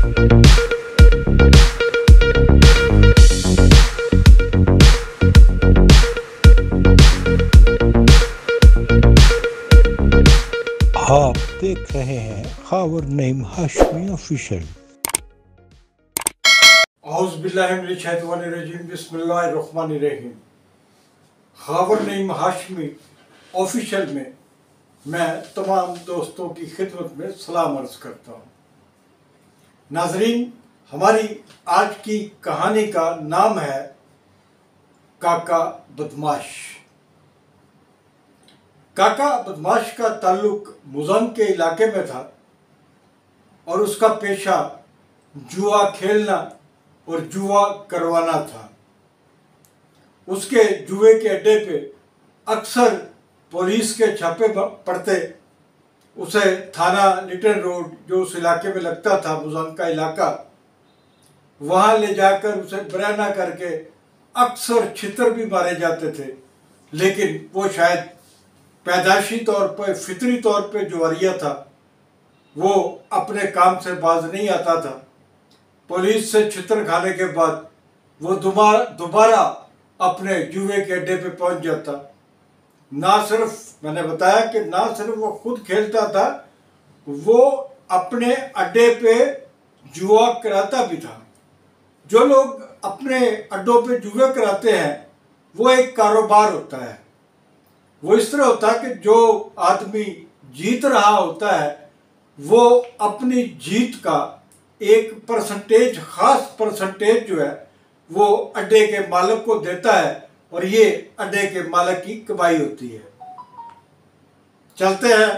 आप देख रहे हैं खावर नईम हाशमी ऑफिशियल। औज़ुबिल्लाहिमिनश्शैतानिर्रजीम बिस्मिल्लाहिर्रहमानिर्रहीम। खावर नईम हाशमी ऑफिशियल में मैं तमाम दोस्तों की खिदमत में सलाम अर्ज़ करता हूँ। नाज़रीन, हमारी आज की कहानी का नाम है काका बदमाश। काका बदमाश का ताल्लुक मुज़न के इलाके में था और उसका पेशा जुआ खेलना और जुआ करवाना था। उसके जुए के अड्डे पे अक्सर पुलिस के छापे पड़ते। उसे थाना लिटन रोड जो उस इलाके में लगता था, मुज़न का इलाका, वहाँ ले जाकर उसे बयाना करके अक्सर छितर भी मारे जाते थे। लेकिन वो शायद पैदाशी तौर पर, फितरी तौर पे जुआरिया था, वो अपने काम से बाज नहीं आता था। पुलिस से छितर खाने के बाद वो दोबारा अपने जुए के अड्डे पे पहुंच जाता। ना सिर्फ, मैंने बताया कि ना सिर्फ वो खुद खेलता था, वो अपने अड्डे पे जुआ कराता भी था। जो लोग अपने अड्डों पे जुए कराते हैं वो एक कारोबार होता है। वो इस तरह होता है कि जो आदमी जीत रहा होता है वो अपनी जीत का एक परसेंटेज, खास परसेंटेज जो है वो अड्डे के मालिक को देता है और ये अड्डे के मालिक की कमाई होती है। चलते हैं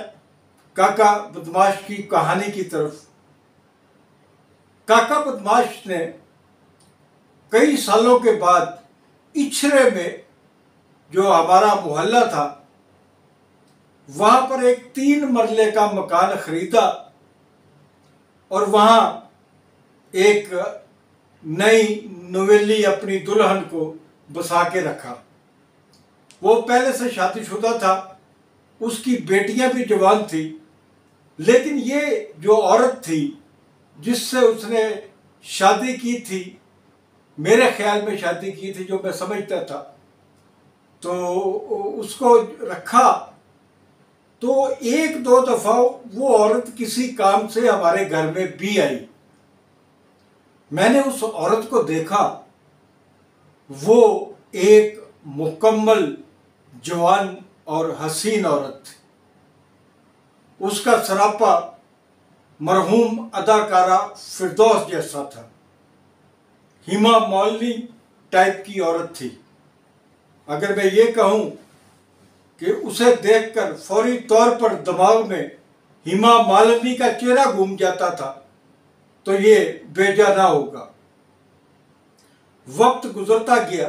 काका बदमाश की कहानी की तरफ। काका बदमाश ने कई सालों के बाद इछरे में, जो हमारा मोहल्ला था, वहां पर एक 3 मरले का मकान खरीदा और वहां एक नई नवेली अपनी दुल्हन को बसा के रखा। वो पहले से शादीशुदा था, उसकी बेटियां भी जवान थी, लेकिन ये जो औरत थी जिससे उसने शादी की थी, मेरे ख्याल में शादी की थी, जो मैं समझता था, तो उसको रखा। तो 1-2 दफा वो औरत किसी काम से हमारे घर में भी आई। मैंने उस औरत को देखा, वो एक मुकम्मल जवान और हसीन औरत थी। उसका सरापा मरहूम अदाकारा फिरदौस जैसा था। हिमा मालिनी टाइप की औरत थी। अगर मैं ये कहूँ कि उसे देखकर फौरी तौर पर दिमाग में हिमा मालिनी का चेहरा घूम जाता था तो ये बेजा ना होगा। वक्त गुजरता गया।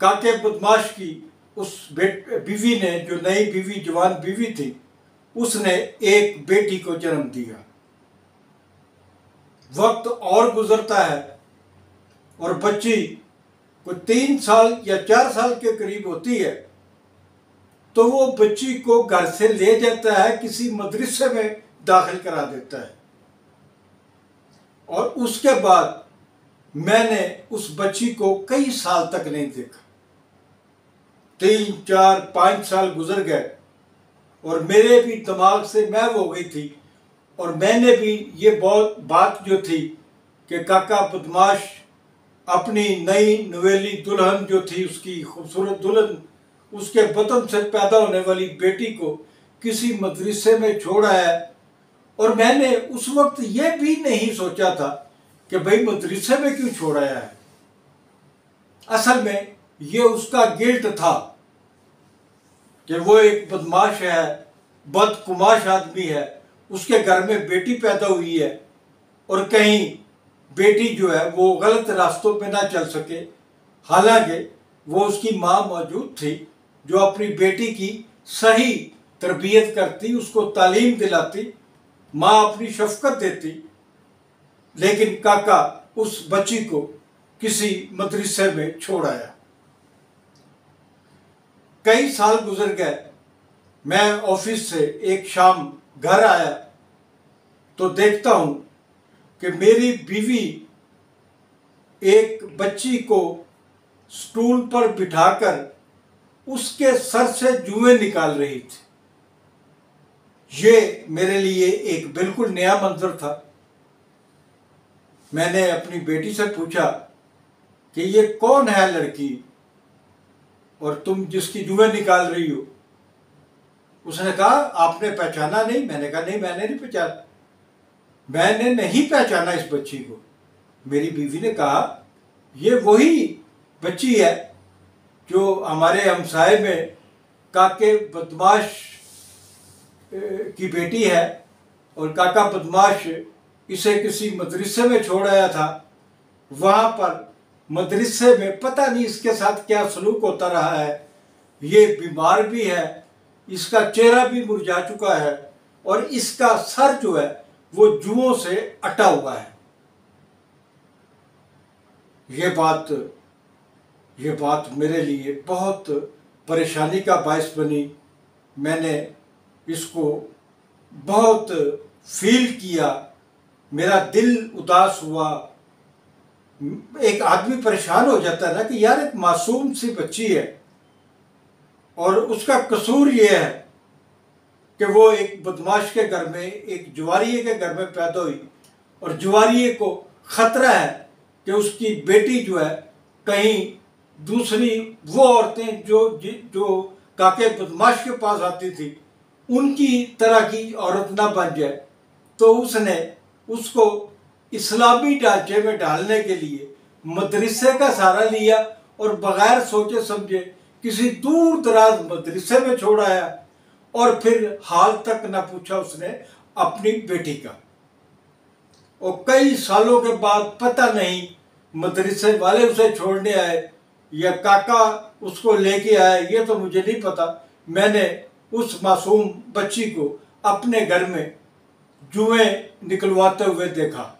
काके बदमाश की उस बीवी ने, जो नई बीवी, जवान बीवी थी, उसने एक बेटी को जन्म दिया। वक्त और गुजरता है और बच्ची कोई 3 साल या 4 साल के करीब होती है तो वो बच्ची को घर से ले जाता है, किसी मदरसे में दाखिल करा देता है। और उसके बाद मैंने उस बच्ची को कई साल तक नहीं देखा। 3, 4, 5 साल गुजर गए और मेरे भी दिमाग से मैल हो गई थी और मैंने भी ये बात जो थी कि काका बदमाश अपनी नई नवेली दुल्हन जो थी, उसकी खूबसूरत दुल्हन, उसके बतन से पैदा होने वाली बेटी को किसी मदरसे में छोड़ आया है। और मैंने उस वक्त ये भी नहीं सोचा था कि भाई मदरसे में क्यों छोड़ आया है। असल में ये उसका गिल्ट था कि वो एक बदमाश है, बदकुमाश आदमी है, उसके घर में बेटी पैदा हुई है और कहीं बेटी जो है वो गलत रास्तों पे ना चल सके। हालांकि वो उसकी माँ मौजूद थी जो अपनी बेटी की सही तरबियत करती, उसको तालीम दिलाती, माँ अपनी शफकत देती। लेकिन काका उस बच्ची को किसी मदरसे में छोड़ आया। कई साल गुजर गए। मैं ऑफिस से एक शाम घर आया तो देखता हूँ कि मेरी बीवी एक बच्ची को स्टूल पर बिठाकर उसके सर से जुएं निकाल रही थी। ये मेरे लिए एक बिल्कुल नया मंजर था। मैंने अपनी बेटी से पूछा कि ये कौन है लड़की और तुम जिसकी जुएं निकाल रही हो? उसने कहा आपने पहचाना नहीं? मैंने कहा नहीं, मैंने नहीं पहचाना, मैंने नहीं पहचाना इस बच्ची को। मेरी बीवी ने कहा ये वही बच्ची है जो हमारे हमसाए में काके बदमाश की बेटी है, और काका बदमाश इसे किसी मदरसे में छोड़ आया था। वहाँ पर मदरसे में पता नहीं इसके साथ क्या सलूक होता रहा है, ये बीमार भी है, इसका चेहरा भी मुरझा चुका है और इसका सर जो है वो जुओं से अटा हुआ है। ये बात मेरे लिए बहुत परेशानी का बायस बनी। मैंने इसको बहुत फील किया, मेरा दिल उदास हुआ। एक आदमी परेशान हो जाता है ना कि यार एक मासूम सी बच्ची है और उसका कसूर ये है कि वो एक बदमाश के घर में, एक जुआरिये के घर में पैदा हुई, और जुआरिये को खतरा है कि उसकी बेटी जो है कहीं दूसरी वो औरतें जो काके बदमाश के पास आती थी उनकी तरह की औरत ना बन जाए। तो उसने उसको इस्लामी ढांचे में डालने के लिए मदरसे का सहारा लिया और बगैर सोचे समझे किसी दूर दराज मदरसे में छोड़ आया, और फिर हाल तक न पूछा उसने अपनी बेटी का। और कई सालों के बाद पता नहीं मदरसे वाले उसे छोड़ने आए या काका उसको लेके आए, ये तो मुझे नहीं पता। मैंने उस मासूम बच्ची को अपने घर में जुएं निकलवाते हुए देखा।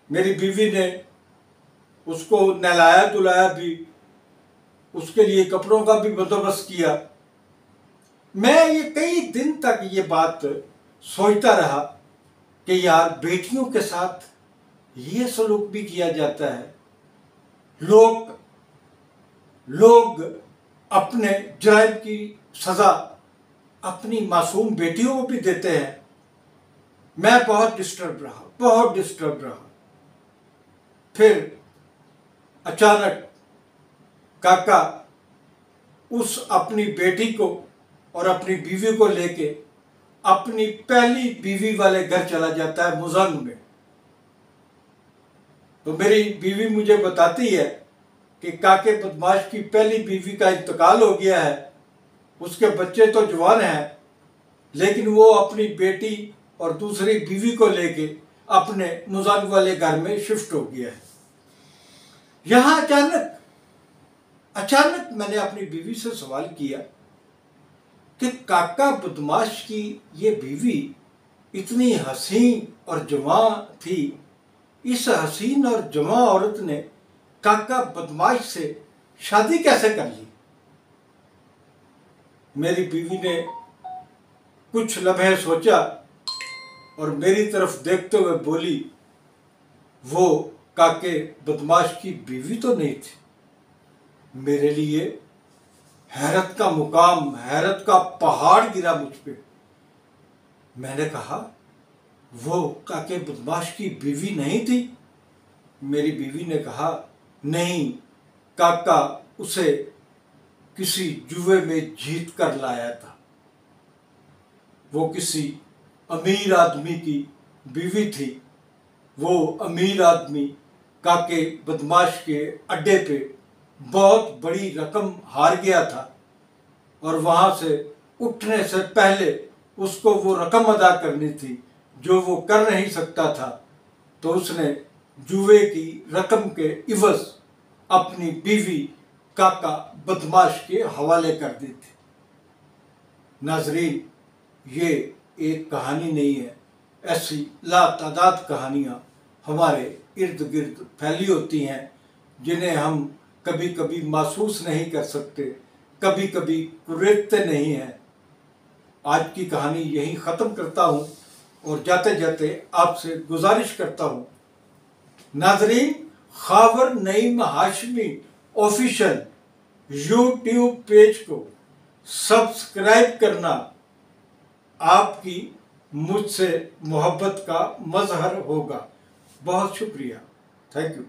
मेरी बीवी ने उसको नहलाया धुलाया भी, उसके लिए कपड़ों का भी बंदोबस्त किया। मैं ये कई दिन तक ये बात सोचता रहा कि यार बेटियों के साथ ये सलूक भी किया जाता है। लोग अपने जुर्म की सज़ा अपनी मासूम बेटियों को भी देते हैं। मैं बहुत डिस्टर्ब रहा। फिर अचानक काका उस अपनी बेटी को और अपनी बीवी को लेके अपनी पहली बीवी वाले घर चला जाता है, मुजंग में। तो मेरी बीवी मुझे बताती है कि काके बदमाश की पहली बीवी का इंतकाल हो गया है, उसके बच्चे तो जवान हैं, लेकिन वो अपनी बेटी और दूसरी बीवी को लेके अपने मुजंग वाले घर में शिफ्ट हो गया है। यहाँ अचानक मैंने अपनी बीवी से सवाल किया कि काका बदमाश की ये बीवी इतनी हसीन और जवां थी, इस हसीन और जवां औरत ने काका बदमाश से शादी कैसे कर ली? मेरी बीवी ने कुछ लम्हे सोचा और मेरी तरफ देखते हुए बोली, वो काके बदमाश की बीवी तो नहीं थी। मेरे लिए हैरत का मुकाम, हैरत का पहाड़ गिरा मुझ पे। मैंने कहा वो काके बदमाश की बीवी नहीं थी? मेरी बीवी ने कहा नहीं, काका उसे किसी जुए में जीत कर लाया था। वो किसी अमीर आदमी की बीवी थी। वो अमीर आदमी काके बदमाश के अड्डे पे बहुत बड़ी रकम हार गया था और वहाँ से उठने से पहले उसको वो रकम अदा करनी थी जो वो कर नहीं सकता था। तो उसने जुए की रकम के इवज़ अपनी बीवी काका बदमाश के हवाले कर दी थी। नाजरीन, ये एक कहानी नहीं है, ऐसी लातादाद कहानियाँ हमारे इर्द गिर्द फैली होती हैं जिन्हें हम कभी कभी महसूस नहीं कर सकते, कभी कभी कुरेदते नहीं हैं। आज की कहानी यहीं ख़त्म करता हूँ। और जाते जाते आपसे गुजारिश करता हूँ, नाजरीन, Khawar Naeem Hashmi official YouTube page को सब्सक्राइब करना आपकी मुझसे मोहब्बत का मजहर होगा। बहुत शुक्रिया। Thank you.